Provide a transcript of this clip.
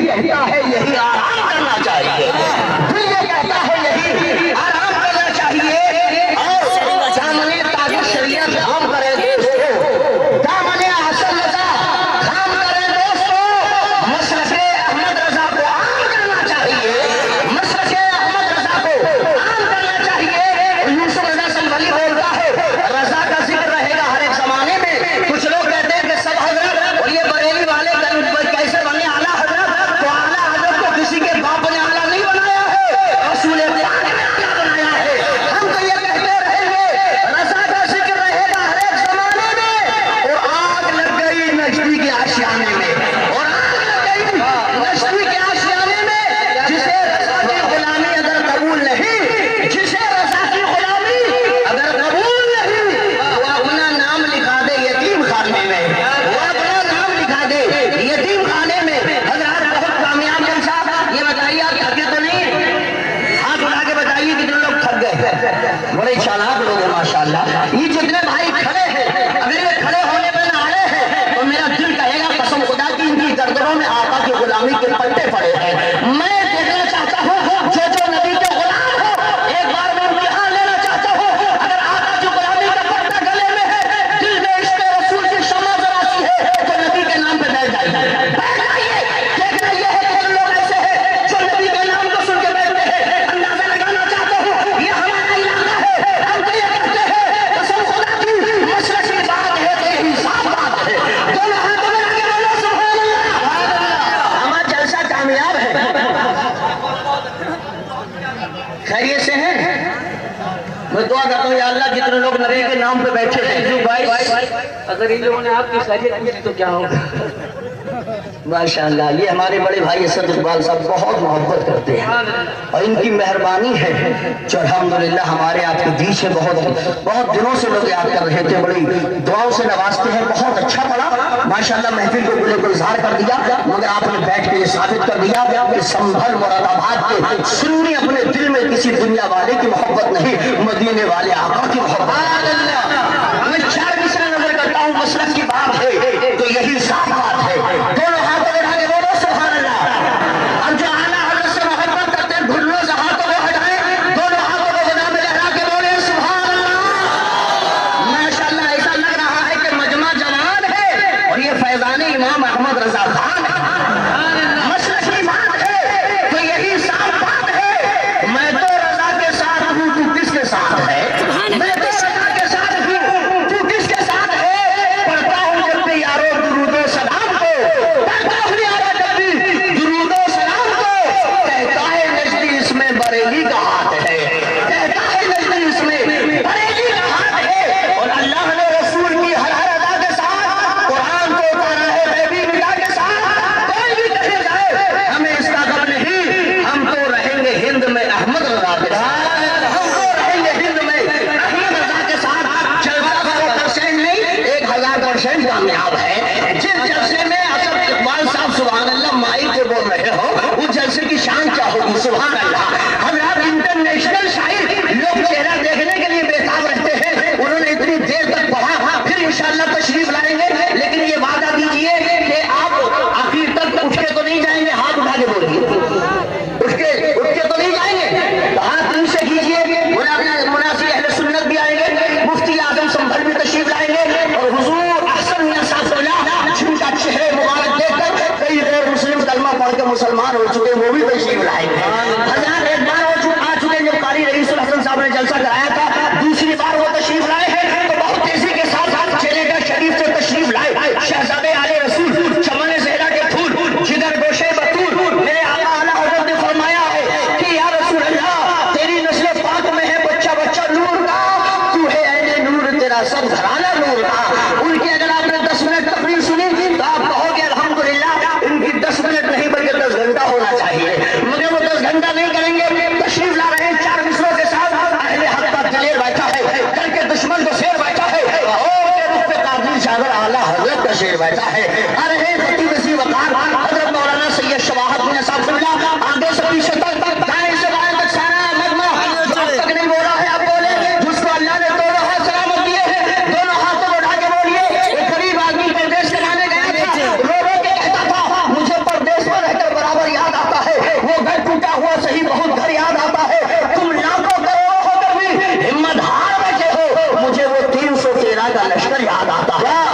कहता है यही आराम करना चाहिए, दिल ये कहता है यही आराम करना चाहिए। और दामने ताकि शरीयत काम करे दोस्तों, दामने असल रजा काम करे दोस्तों। मसलके अहमद रजा को आम करना चाहिए, मसलके अहमद रजा को आम करना चाहिए। यूसुफ रजा संभली बोलता है रजा का जिक्र रहेगा हर एक जमाने में। कुछ लोग कहते हैं कि सब हजरत और ये बरेली वाले कैसे बने आला हजरत, तो आला हजरत को किसी के बाप ने आला नहीं बनाया है, रसूल ने आला बनाया है। हम तो ये कहते रहेंगे रजा का जिक्र रहेगा हर एक जमाने में। और आग लग गई नजदी के आशियाने में, और आग लग गई नजदी के आशियाने में। जिसे रजा की गुलामी अगर कबूल नहीं, जिसे रजा की गुलामी अगर कबूल नहीं, वो अपना नाम लिखा दे यतीम खाने में, वो अपना नाम लिखा दे यतीम खाने में। हजरत बहुत कामयाब जलसा। ये बताइए आप थके तो नहीं? हाथ उठा के बताइए कितने लोग थक गए। बड़े चालाक लोग हैं माशाल्लाह। ये जितने भाई खड़े हैं, अगर ये खड़े होने पर ना आए हैं तो मेरा दिल कहेगा कसम खुदा की इनकी गर्दनों में आका की गुलामी के पट्टे पड़े हैं। मैं देखना चाहता हूँ जो जो नबी के गुलाम हो, एक बार मैं इम्तिहान लेना चाहता हूँ। अगर आका की गुलामी का पट्टा गले में है, दिल में इश्क़ रसूल की शम्मा जरासी है, तो नबी के नाम पे बैठ जाइए, बैठ जाइए। देखना ये है कि लोग ऐसे हैं जो नबी के नाम को सुन के बैठते हैं। अंदाजा लगाना चाहता हूँ ये हमारा इलाका है। हम तो ये कहते हैं कसम खुदा की मशरक़ की बात है तो यही साफ बात है। दोनों हाथों में आगे बोलो सुभान अल्लाह। हमारा जलसा कामयाब है। खैरियत से है? मैं दुआ करता हूँ या अल्लाह जितने लोग नबी के नाम पे बैठे हैं भाई, अगर इन लोगों ने आपकी खैरियत पूछी तो क्या होगा? माशाअल्लाह। ये हमारे बड़े भाई असद इकबाल साहब बहुत मोहब्बत करते हैं और इनकी मेहरबानी है जो अल्हम्दुलिल्लाह हमारे आपके बीच है। बहुत दिनों से लोग याद कर रहे थे, बड़ी दुआओं से नवाजते हैं। बहुत अच्छा पड़ा माशाअल्लाह। महफिल को गुलजार कर दिया, मगर आपने बैठ के ये साबित कर दिया कि संभल मुरादाबाद के सुन्नी अपने दिल में किसी दुनिया वाले की मोहब्बत नहीं, मदीने वाले आका की मोहब्बत। मैं चार मिसरा नजर करता हूँ, मसलक की बात है तो यही साफ बात है। दोनों हाथों में आगे बोलो सुभान अल्लाह। अब जो आला हज़रत से मोहब्बत करते हैं घुटनों से हाथों को हटाएं, दोनों हाथों को खुदा में लहरा के बोले सुभान अल्लाह। माशाअल्लाह ऐसा लग रहा है कि मजमा जवान है और ये फैजान इमाम अहमद रजा खान है। मसलक की बात है तो यही साफ बात है। मैं तो रजा के साथ हूँ, तू किसके साथ है? मैं तो रजा के साथ हूँ, तू किसके साथ है? पढ़ता हूँ जब भी यारो दुरूदो सलाम को, पढ़ता हूँ यारो जब भी दुरूदो सलाम को। कहता है नजदी इसमें बरेली का हाथ है, कहता है नजदी इसमें बरेली का हाथ है। और अल्लाह ने रसूल की हर हर अदा के साथ कुरान को उतारा है बेबी निगाह के साथ। कोई भी कहे जाए हमें इसका गम नहीं, हम तो रहेंगे हिंद में अहमद रजा के साथ, हम तो रहेंगे हिंद में अहमद रजा के साथ। जलसा का 1% नहीं 1000% कामयाब है। जिस जलसे में असद इकबाल साहब सुभान अल्लाह माइक पे बोल रहे हो, उस जलसे की शान क्या होगी? सुभान अल्लाह। हमारा इंटरनेशनल शायर लोग चेहरा देखने के लिए बेताब रहते हैं, उन्होंने इतनी देर तक पढ़ा, फिर इंशाअल्लाह तशरीफ लाएंगे। लेकिन ये वादा दीजिए कि आप आखिर तक उठ के तो नहीं जाएंगे? हाथ उठा के बोलिए, उठ के तो नहीं जाएंगे? तो हाथ नीचे कीजिए। मुनाफी अहले सुन्नत भी आएंगे, मुफ्ती आजम संभल भी तशरीफ लाएंगे और हुजूर अहसन मियां साहब जिनका चेहरे मुबारक देखकर कई गैर मुस्लिम कलमा पढ़ के मुसलमान हो चुके वो भी तशरीफ लाएंगे। हजार एक बार आ चुके जब कारी रईसुल हसन साहब ने जलसा कराया था, दूसरी बार वो तशरीफ लाए हैं तो बहुत तेजी के साथ साथ चलेगा शरीफ से तशरीफ लाए शहजादे आले रसूल चमन ज़हरा के फूल जिधर गोशे बतूल। मेरे आका आला हज़रत ने फरमाया है कि या रसूल अल्लाह तेरी नस्ल पाक में है बच्चा बच्चा नूर का, तू है ऐने नूर तेरा सब घराना नूर का। उनकी अगर आपने 10 मिनट तकरीर सुनी तो आप कहोगे अल्हम्दुलिल्लाह इनकी 10 मिनट नहीं बल्कि 10 घंटा होना चाहिए, मगर वो 10 घंटा नहीं करेंगे। तशरीफ ला रहे हैं 4 मिसरों के साथ, अहले हक का याद आता है।